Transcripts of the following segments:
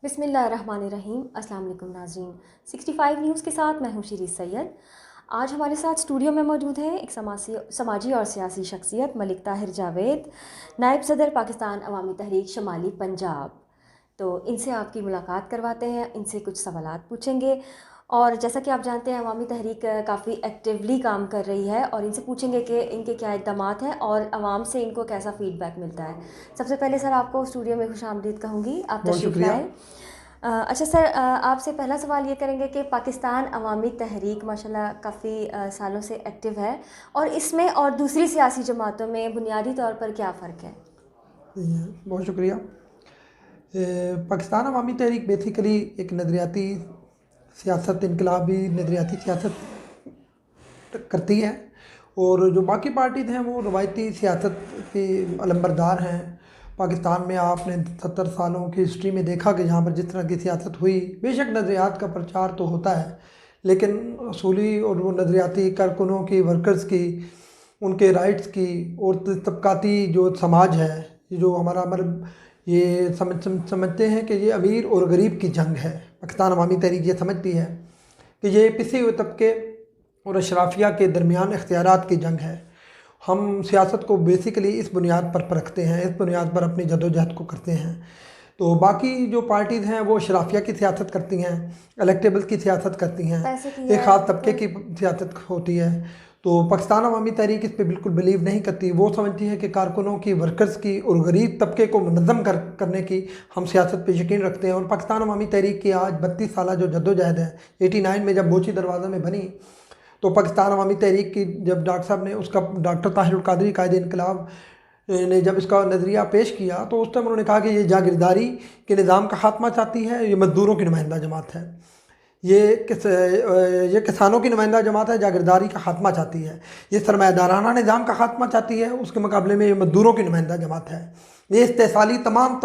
बिस्मिल्लाहिर्रहमानिर्रहीम। अस्सलाम वालेकुम नाज़रीन। 65 न्यूज़ के साथ मैं हूँ शिरीज़ सैयद। आज हमारे साथ स्टूडियो में मौजूद है एक समाजी और सियासी शख्सियत मलिक ताहिर जावेद, नायब सदर पाकिस्तान अवामी तहरीक शमाली पंजाब। तो इनसे आपकी मुलाकात करवाते हैं, इनसे कुछ सवालात पूछेंगे और जैसा कि आप जानते हैं अवामी तहरीक काफ़ी एक्टिवली काम कर रही है और इनसे पूछेंगे कि इनके क्या इक़दामात हैं और आवाम से इनको कैसा फ़ीडबैक मिलता है। सबसे पहले सर आपको स्टूडियो में खुशामदीद कहूँगी, आप बहुत तशरीफ़ शुक्रिया। लाए। अच्छा सर, आपसे पहला सवाल ये करेंगे कि पाकिस्तान अवामी तहरीक माशाल्लाह काफ़ी सालों से एक्टिव है और इसमें और दूसरी सियासी जमातों में बुनियादी तौर पर क्या फ़र्क है? बहुत शुक्रिया। पाकिस्तान अवामी तहरीक बेसिकली एक नज़रियाती सियासत, इनकलाबी नज़रियाती सियासत करती है और जो बाकी पार्टीज़ हैं वो रवायती सियासत के अलंबरदार हैं। पाकिस्तान में आपने 70 सालों की हिस्ट्री में देखा कि यहाँ पर जिस तरह की सियासत हुई, बेशक नज़रियात का प्रचार तो होता है लेकिन असूली और वो नज़रियाती कारकुनों की, वर्कर्स की, उनके राइट्स की और तबकाती जो समाज है, जो हमारा मतलब ये समझते हैं कि ये अमीर और गरीब की जंग है। पाकिस्तान अवामी तहरीक ये समझती है कि ये पिसे हुए तबके और अशराफिया के दरमियान इख्तियारात की जंग है। हम सियासत को बेसिकली इस बुनियाद पर परखते हैं, इस बुनियाद पर अपनी जदोजहद को करते हैं। तो बाकी जो पार्टीज़ हैं वो अशराफिया की सियासत करती हैं, इलेक्टेबल्स की सियासत करती हैं, एक ख़ास तबके की सियासत होती है। तो पाकिस्तान अवामी तहरीक इस पर बिल्कुल बिलीव नहीं करती। वो समझती है कि कारकुनों की, वर्कर्स की और गरीब तबके को मुनज़्ज़म करने की हम सियासत पे यकीन रखते हैं। और पाकिस्तान अवामी तहरीक की आज 32 साल जो जद्दोजहद है, 89 में जब बोची दरवाज़ा में बनी तो पाकिस्तान अवामी तहरीक की जब डॉक्टर साहब ने उसका डॉक्टर ताहिरुल कादरी कायदे इनकलाब ने जब इसका नज़रिया पेश किया तो उस टाइम उन्होंने कहा कि ये जागीरदारी के निज़ाम का खात्मा चाहती है, ये मज़दूरों की नुमाइंदा जमात है, ये किसानों की नुमाइंदा जमात है, जागीरदारी का खात्मा चाहती है, ये सरमायादाराना निज़ाम का खात्मा चाहती है, उसके मुकाबले में ये मज़दूरों की नुमाइंदा जमात है, ये इस्तेसाली तमाम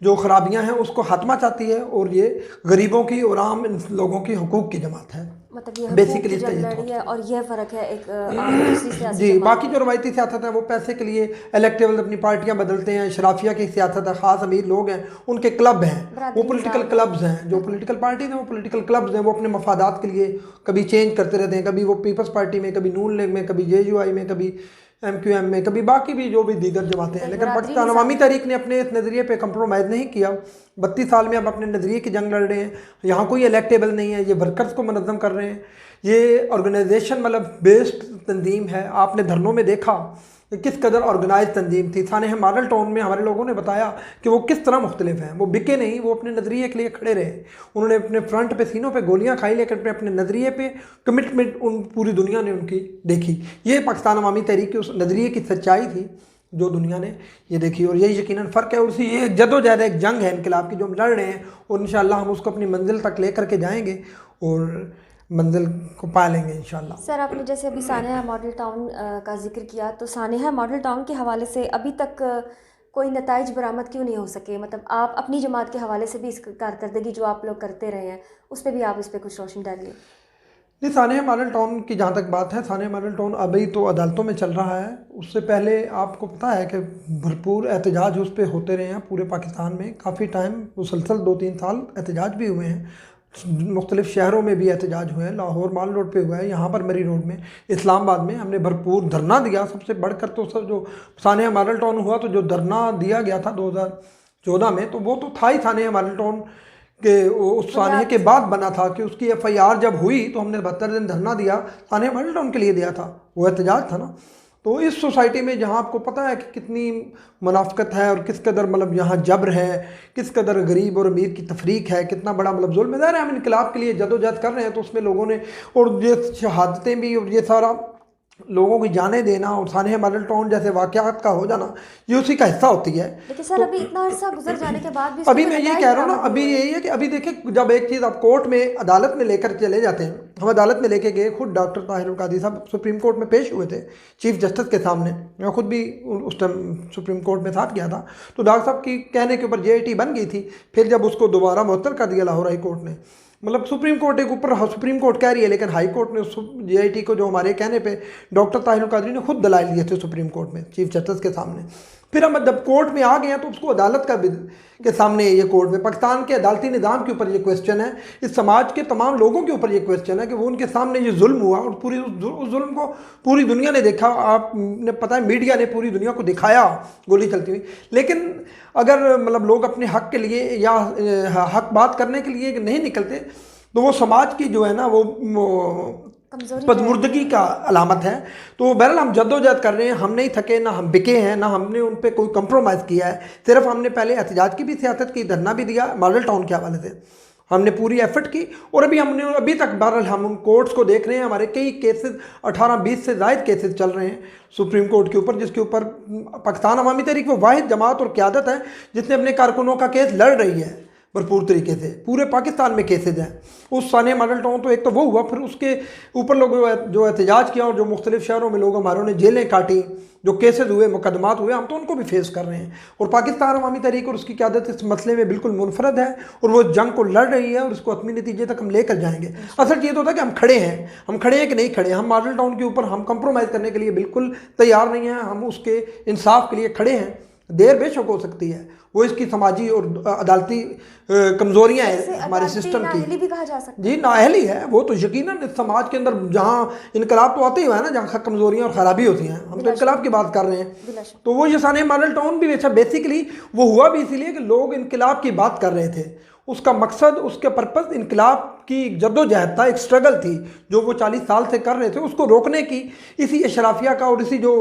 जो खराबियाँ हैं उसको खात्मा चाहती है और ये गरीबों की और आम लोगों की हुकूक की जमात है। मतलब ये बेसिकली है और यह फ़र्क है एक दूसरी सियासी जी। जमात बाकी में। जो रवायती सियासत है वो पैसे के लिए इलेक्टेबल अपनी पार्टियां बदलते हैं। शराफिया की सियासत है, ख़ास अमीर लोग हैं, उनके क्लब हैं, वो पॉलिटिकल क्लब्स हैं, जो पॉलिटिकल पार्टीज हैं वो पॉलिटिकल क्लब्स हैं, वो अपने मफादात के लिए कभी चेंज करते रहते हैं, कभी वो पीपल्स पार्टी में, कभी नून लीग में, कभी JUI में, कभी MQM में, कभी बाकी भी जो भी दीगर जमातें हैं। लेकिन पाकिस्तान अवामी तहरीक ने अपने इस नज़रिए पे कंप्रोमाइज़ नहीं किया। 32 साल में अब अपने नज़रिए की जंग लड़ रहे हैं। यहाँ कोई इलेक्टेबल नहीं है, ये वर्कर्स को मुनज़्ज़म कर रहे हैं, ये ऑर्गेनाइजेशन मतलब बेस्ड तंजीम है। आपने धरनों में देखा कि किस कदर ऑर्गेनाइज तंजीम थी। सानेह मॉडल टाउन में हमारे लोगों ने बताया कि वो किस तरह मुख्तलिफ हैं। वो बिके नहीं, वो अपने नज़रिए के लिए खड़े रहे। उन्होंने अपने फ्रंट पे सीनों पे गोलियां खाई लेकिन अपने नज़रिए पे कमिटमेंट उन पूरी दुनिया ने उनकी देखी। ये पाकिस्तान अवामी तहरीक के उस नज़रिए की सच्चाई थी जो दुनिया ने ये देखी और यही यकीनन फ़र्क है। और उसी ये जद्दोजहद एक जंग है इनकलाब की जो हम लड़ रहे हैं और इंशाअल्लाह हम उसको अपनी मंजिल तक ले करके जाएंगे और मंजिल को पा लेंगे इंशाअल्लाह। सर आपने जैसे अभी सानेहा मॉडल टाउन का जिक्र किया, तो सानेहा मॉडल टाउन के हवाले से अभी तक कोई नताइज बरामद क्यों नहीं हो सके? मतलब आप अपनी जमात के हवाले से भी इस कारकर्दगी जो आप लोग करते रहे हैं उस पर भी आप इस पर कुछ रोशनी डालिए। नहीं, सानेहा मॉडल टाउन की जहाँ तक बात है, सानेहा मॉडल टाउन अभी तो अदालतों में चल रहा है। उससे पहले आपको पता है कि भरपूर एहतजाज उस पर होते रहे हैं पूरे पाकिस्तान में। काफ़ी टाइम मुसलसल 2-3 साल एहतजाज भी हुए हैं, मुख्तलिफ़ शहरों में भी एहतजाज हुए हैं। लाहौर माल रोड पे हुआ है, यहाँ पर मरी रोड में, इस्लामाबाद में हमने भरपूर धरना दिया। सबसे बढ़कर तो सब जो सानेहा मॉडल टाउन हुआ तो जो धरना दिया गया था 2014 में, तो वो तो था ही सानेहा मॉडल टाउन के उस सानेह के बाद बना था कि उसकी FIR जब हुई तो हमने 72 दिन धरना दिया, सानेहा मॉडल टाउन के लिए दिया था, वो एहतजाज था ना। तो इस सोसाइटी में जहाँ आपको पता है कि कितनी मुनाफ़कत है और किस कदर मतलब यहाँ जबर है, किस कदर गरीब और अमीर की तफरीक है, कितना बड़ा मतलब जुल्म है। हम इनकलाब के लिए जदोजहद कर रहे हैं तो उसमें लोगों ने, और ये शहादतें भी और ये सारा लोगों की जाने देना और सानेहा मॉडल टाउन जैसे वाक़यात का हो जाना, ये उसी का हिस्सा होती है। लेकिन सर अभी इतना अरसा गुजर जाने के बाद भी अभी मैं ये कह रहा हूँ ना, अभी यही है कि अभी देखिए जब एक चीज़ आप कोर्ट में अदालत में लेकर चले जाते हैं, हम अदालत में लेके गए, खुद डॉक्टर ताहिरुल कादरी साहब सुप्रीम कोर्ट में पेश हुए थे चीफ जस्टिस के सामने। मैं खुद भी उस टाइम सुप्रीम कोर्ट में साथ गया था। तो डॉक्टर साहब की कहने के ऊपर JIT बन गई थी, फिर जब उसको दोबारा मुअत्तल कर दिया लाहौर हाई कोर्ट ने, मतलब सुप्रीम कोर्ट एक ऊपर सुप्रीम कोर्ट कह रही है लेकिन हाई कोर्ट ने JIT को जो हमारे कहने पे डॉक्टर ताहिरुल कादरी ने खुद दलाइल दिए थे सुप्रीम कोर्ट में चीफ जस्टिस के सामने। फिर हम जब कोर्ट में आ गए हैं तो उसको अदालत के सामने ये कोर्ट में पाकिस्तान के अदालती निज़ाम के ऊपर ये क्वेश्चन है, इस समाज के तमाम लोगों के ऊपर ये क्वेश्चन है कि वो उनके सामने ये जुल्म हुआ और पूरी उस जुल्म को पूरी दुनिया ने देखा। आपने पता है मीडिया ने पूरी दुनिया को दिखाया गोली चलती हुई। लेकिन अगर मतलब लोग अपने हक के लिए या हक बात करने के लिए नहीं निकलते तो वो समाज की जो है ना वो पदमुर्दगी का अलामत है। तो बहरहाल हम जद्दोजहद कर रहे हैं, हम नहीं थके, ना हम बिके हैं, ना हमने उन पर कोई कंप्रोमाइज़ किया है। सिर्फ हमने पहले एहतजाज की भी सियासत की, धरना भी दिया मॉडल टाउन के हवाले से, हमने पूरी एफर्ट की। और अभी तक बहरहाल हम उन कोर्ट्स को देख रहे हैं, हमारे कई केसेस 18-20 से ज़ायद केसेस चल रहे हैं सुप्रीम कोर्ट के ऊपर, जिसके ऊपर पाकिस्तान अवामी तहरीक वो वाहिद जमात और क़यादत है जिसने अपने कारकुनों का केस लड़ रही है भरपूर तरीके से। पूरे पाकिस्तान में केसेज हैं। उस साने मॉडल टाउन तो एक तो वो हुआ, फिर उसके ऊपर लोग जो एहतजाज किया और जो मुख्तलिफ शहरों में लोग हमारों ने जेलें काटी, जो केसेज हुए, मुकदमात हुए, हम तो उनको भी फेस कर रहे हैं। और पाकिस्तान अवामी तहरीक और उसकी क़यादत इस मसले में बिल्कुल मुनफरद है और वो जंग को लड़ रही है और उसको हतमी नतीजे तक हम लेकर जाएंगे। असल ये तो होता है कि हम खड़े हैं कि नहीं खड़े। हम मॉडल टाउन के ऊपर हम कंप्रोमाइज़ करने के लिए बिल्कुल तैयार नहीं हैं, हम उसके इंसाफ के लिए खड़े हैं। देर बेशक हो सकती है, वो इसकी समाजी और अदालती कमज़ोरियाँ हैं हमारे सिस्टम की, भी कहा जा सकता जी नाअहली है वो तो यकीनन। इस समाज के अंदर जहाँ इनकलाब तो आते ही हुआ है ना, जहाँ कमज़ोरियाँ और ख़राबी होती हैं, हम तो इनकलाब की बात कर रहे हैं। तो वो ये साने मॉडल टाउन भी अच्छा बेसिकली वो हुआ भी इसीलिए कि लोग इनकलाब की बात कर रहे थे। उसका मकसद, उसके पर्पज़ इनकलाब की जद्दोजहद था, एक स्ट्रगल थी जो वो 40 साल से कर रहे थे, उसको रोकने की इसी अशराफिया का और इसी जो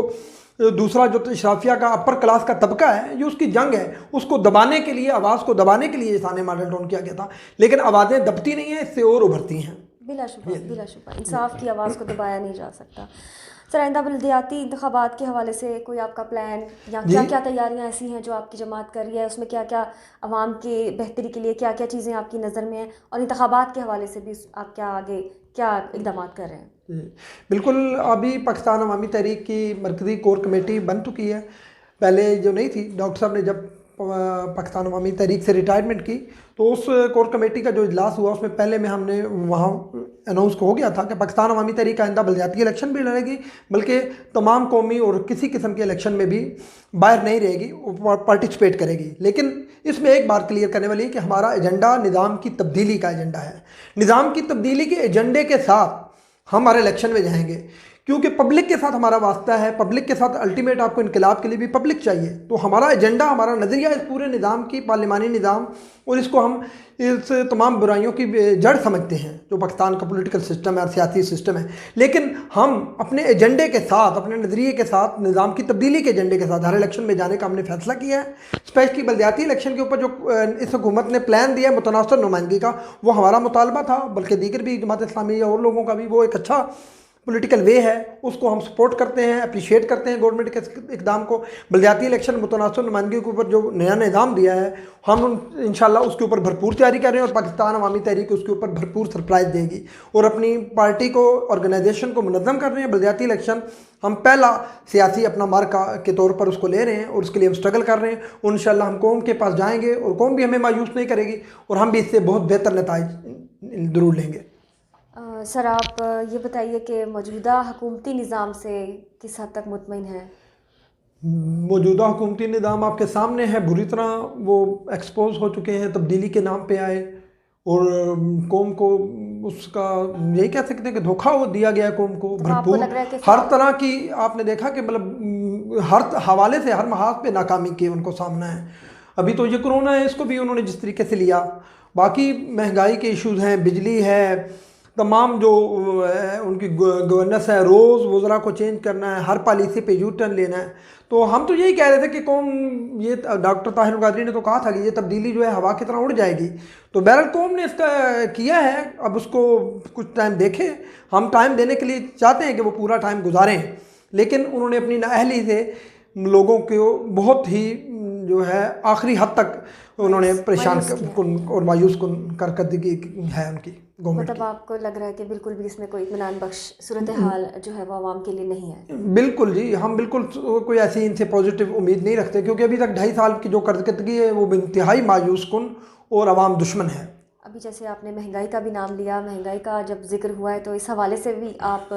दूसरा जो अशराफिया का अपर क्लास का तबका है, ये उसकी जंग है, उसको दबाने के लिए, आवाज़ को दबाने के लिए ये साने मॉडल टाउन किया गया था। लेकिन आवाज़ें दबती नहीं हैं, इससे और उभरती हैं। बिलाशुबा इंसाफ की आवाज़ को दबाया नहीं जा सकता। सर, आइंदा बल्दियाती इंतखाबात के हवाले से कोई आपका प्लान या क्या क्या तैयारियां ऐसी हैं जो आपकी जमात कर रही है, उसमें क्या क्या अवाम के बेहतरी के लिए क्या क्या चीज़ें आपकी नज़र में हैं, और इंतखाबात के हवाले से भी आप क्या इक़दाम कर रहे हैं? बिल्कुल, अभी पाकिस्तान अवामी तहरीक की मरकज़ी कोर कमेटी बन चुकी है। पहले जो नहीं थी, डॉक्टर साहब ने जब पाकिस्तान अवामी तहरीक से रिटायरमेंट की तो उस कोर कमेटी का जो इजलास हुआ उसमें पहले में हमने वहाँ अनाउंस हो गया था कि पाकिस्तान अवामी तहरीक आइंदा बलदियाती इलेक्शन भी लड़ेगी, बल्कि तमाम कौमी और किसी किस्म के इलेक्शन में भी बाहर नहीं रहेगी, पार्टिसिपेट करेगी। लेकिन इसमें एक बात क्लियर करने वाली है कि हमारा एजेंडा निज़ाम की तब्दीली का एजेंडा है। निज़ाम की तब्दीली के एजेंडे के साथ हम हर इलेक्शन में जाएंगे, क्योंकि पब्लिक के साथ हमारा वास्ता है। पब्लिक के साथ अल्टीमेट आपको इनकलाब के लिए भी पब्लिक चाहिए। तो हमारा एजेंडा, हमारा नज़रिया इस पूरे निज़ाम की, पार्लिमानी निज़ाम, और इसको हम इस तमाम बुराइयों की जड़ समझते हैं जो पाकिस्तान का पॉलिटिकल सिस्टम है और सियासी सिस्टम है। लेकिन हम अपने एजेंडे के साथ, अपने नज़रिए के साथ, निज़ाम की तब्दीली के एजेंडे के साथ हर इलेक्शन में जाने का हमने फैसला किया है। स्पेशली बल्दियाती इलेक्शन के ऊपर जो इस हुकूमत ने प्लान दिया है मुतनासिर नुमाइंदगी का, वो हमारा मुतालबा था, बल्कि दीगर भी जमात इस्लामी और लोगों का भी वो एक अच्छा पॉलिटिकल वे है, उसको हम सपोर्ट करते हैं, अप्रिशिएट करते हैं गवर्नमेंट के इकदाम को। बल्दियाती इलेक्शन मुतनासिब नुमाइंदगी के ऊपर जो नया निज़ाम दिया है, हम इंशाल्लाह उसके ऊपर भरपूर तैयारी कर रहे हैं और पाकिस्तान अवामी तहरीक उसके ऊपर भरपूर सरप्राइज़ देगी और अपनी पार्टी को, ऑर्गेनाइजेशन को मुनज़्ज़म कर रहे हैं। बल्दियाती इलेक्शन हम पहला सियासी अपना मार्का के तौर पर उसको ले रहे हैं और उसके लिए हम स्ट्रगल कर रहे हैं और इंशाल्लाह हम कौम के पास जाएंगे और कौम भी हमें मायूस नहीं करेगी और हम भी इससे बहुत बेहतर नताइज ज़रूर लेंगे। सर, आप ये बताइए कि मौजूदा हुकूमती निज़ाम से किस हद तक मुतमईन है? मौजूदा हुकूमती निज़ाम आपके सामने है, बुरी तरह वो एक्सपोज हो चुके हैं, तब्दीली के नाम पे आए और कौम को उसका यही कह सकते हैं कि धोखा वो दिया गया कौम को भरपूर। हर तरह की आपने देखा कि मतलब हर हवाले से, हर महाज पे नाकामी की उनको सामना है। अभी तो ये कोरोना है, इसको भी उन्होंने जिस तरीके से लिया, बाकी महंगाई के इश्यूज़ हैं, बिजली है, तमाम जो उनकी गवर्नेंस है, रोज़ वज़रा को चेंज करना है, हर पॉलिसी पे यू टर्न लेना है। तो हम तो यही कह रहे थे कि कौम, ये डॉक्टर ताहिर कादरी ने तो कहा था कि ये तब्दीली जो है हवा की तरह उड़ जाएगी। तो बहरहाल कौम ने इसका किया है, अब उसको कुछ टाइम देखें। हम टाइम देने के लिए चाहते हैं कि वो पूरा टाइम गुजारें, लेकिन उन्होंने अपनी नाअहली से लोगों को बहुत ही जो है आखिरी हद तक उन्होंने परेशान और मायूस कारकर्दगी है उनकी गवर्नमेंट। मतलब आपको लग रहा है कि बिल्कुल भी इसमें कोई इत्मीनान बख्श सूरत हाल जो है वो आवाम के लिए नहीं है? बिल्कुल जी, हम बिल्कुल कोई ऐसी इनसे पॉजिटिव उम्मीद नहीं रखते, क्योंकि अभी तक 2.5 साल की जो कारकर्दगी है वो इंतहाई मायूस कुन और आवाम दुश्मन है। अभी जैसे आपने महंगाई का भी नाम लिया, महंगाई का जब जिक्र हुआ है तो इस हवाले से भी आप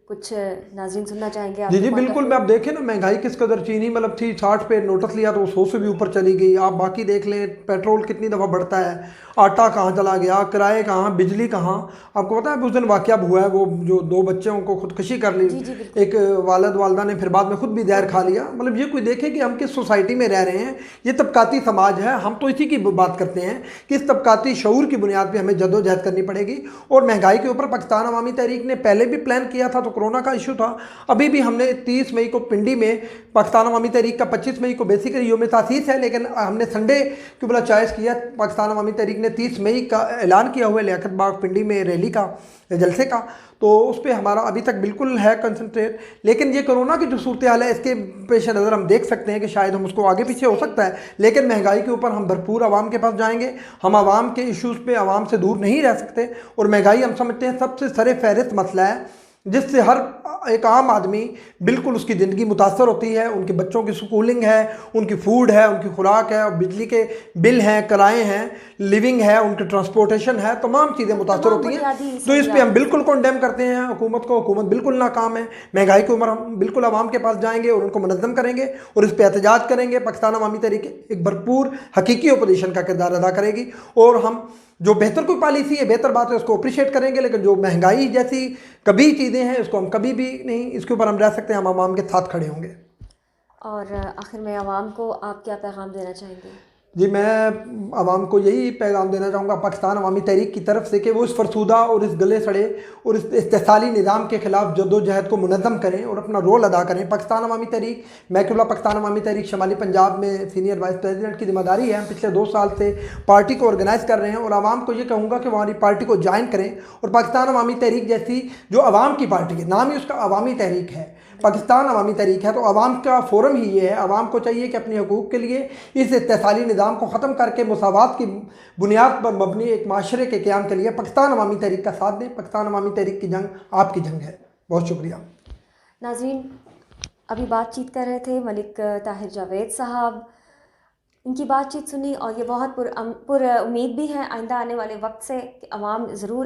कुछ नाज़रीन सुनना चाहेंगे जी आपके जी point of बिल्कुल। view? मैं आप देखें ना महंगाई किस कदर, चीनी मतलब थी 60 पे, नोटिस लिया तो वो 100 से भी ऊपर चली गई। आप बाकी देख लें, पेट्रोल कितनी दफ़ा बढ़ता है, आटा कहाँ चला गया, किराए कहाँ, बिजली कहाँ। आपको पता है उस दिन वाक़या हुआ है वो जो 2 बच्चों को खुदकुशी कर ली, जी जी बिल्कुल। एक वालिद वालदा ने, फिर बाद में खुद भी जहर खा लिया। मतलब ये कोई देखे कि हम किस सोसाइटी में रह रहे हैं। ये तबकाती समाज है। हम तो इसी की बात करते हैं कि इस तबकाती शऊर की बुनियाद पर हमें जद्दोजहद करनी पड़ेगी। और महंगाई के ऊपर पाकिस्तान अवामी तहरीक ने पहले भी प्लान किया था, तो कोरोना का इशू था। अभी भी हमने 30 मई को पिंडी में पाकिस्तान अवामी तहरीक का 25 मई को बेसिकली योम तासीस है, लेकिन हमने संडे के बला चॉइस किया। पाकिस्तान अवामी तहरीक ने 30 मई का ऐलान किया हुआ है लियाकत बाग पिंडी में रैली का, जलसे का। तो उस पर हमारा अभी तक बिल्कुल है कंसंट्रेट। लेकिन ये कोरोना की जो सूरत हाल है, इसके पेश नज़र हम देख सकते हैं कि शायद हम उसको आगे पीछे हो सकता है, लेकिन महंगाई के ऊपर हम भरपूर आवाम के पास जाएंगे। हम आवाम के इशूज़ पे आवाम से दूर नहीं रह सकते। और महंगाई हम समझते हैं सबसे सरे फहरिस्त मसला है, जिससे हर एक आम आदमी बिल्कुल उसकी ज़िंदगी मुतासर होती है। उनके बच्चों की स्कूलिंग है, उनकी फूड है, उनकी खुराक है, और बिजली के बिल हैं, किराए हैं, लिविंग है, उनकी ट्रांसपोर्टेशन है, तमाम चीज़ें मुतासर तमाम होती हैं। बुनियादी तो इस पे हम सहूलियात। बिल्कुल कंडेम करते हैं हुकूमत को। हुकूमत बिल्कुल नाकाम है। महंगाई की उम्र हम बिल्कुल आवाम के पास जाएंगे और उनको मुनज़्ज़म करेंगे और इस पर एहतजाज करेंगे। पाकिस्तान अवामी तहरीक एक भरपूर हकीकी अपोजिशन का किरदार अदा करेगी। और हम जो बेहतर कोई पॉलिसी है, बेहतर बात है, उसको अप्रिशिएट करेंगे। लेकिन जो महंगाई जैसी कभी चीज़ें हैं, उसको हम कभी भी नहीं, इसके ऊपर हम रह सकते हैं। हम आवाम के साथ खड़े होंगे। और आखिर में आवाम को आप क्या पैगाम देना चाहेंगे? जी, मैं आवाम को यही पैगाम देना चाहूँगा पाकिस्तान अवामी तहरीक की तरफ से कि वो इस फरसूदा और इस गले सड़े और इस इस्तेसाली निज़ाम के ख़िलाफ़ जद्दोजहद को मुनज़्ज़म करें और अपना रोल अदा करें। पाकिस्तान अवामी तहरीक, मैं केवल पाकिस्तान अवामी तहरीक शमाली पंजाब में सीनियर वाइस प्रेसिडेंट की जिम्मेदारी है। हम पिछले 2 साल से पार्टी को ऑर्गेनाइज़ कर रहे हैं और आवाम को ये कहूँगा कि वो हमारी पार्टी को ज्वाइन करें। और पाकिस्तान अवामी तहरीक जैसी जो आवाम की पार्टी है, नाम ही उसका अवामी तहरीक है, पाकिस्तान अवामी तहरीक है, तो आवाम का फोरम ही ये है। आवाम को चाहिए कि अपने हकूक़ के लिए इस इस्तेसाली निज़ाम को ख़त्म करके मुसावात की बुनियाद पर मबनी एक माशरे के क़याम के लिए पाकिस्तान अवामी तहरीक का साथ दें। पाकिस्तान अवामी तहरीक की जंग आपकी जंग है। बहुत शुक्रिया। नाज़रीन, अभी बातचीत कर रहे थे मलिक ताहिर जावेद साहब। इनकी बातचीत सुनी और ये बहुत पुर उम्मीद भी है आइंदा आने वाले वक्त से कि अवाम ज़रूर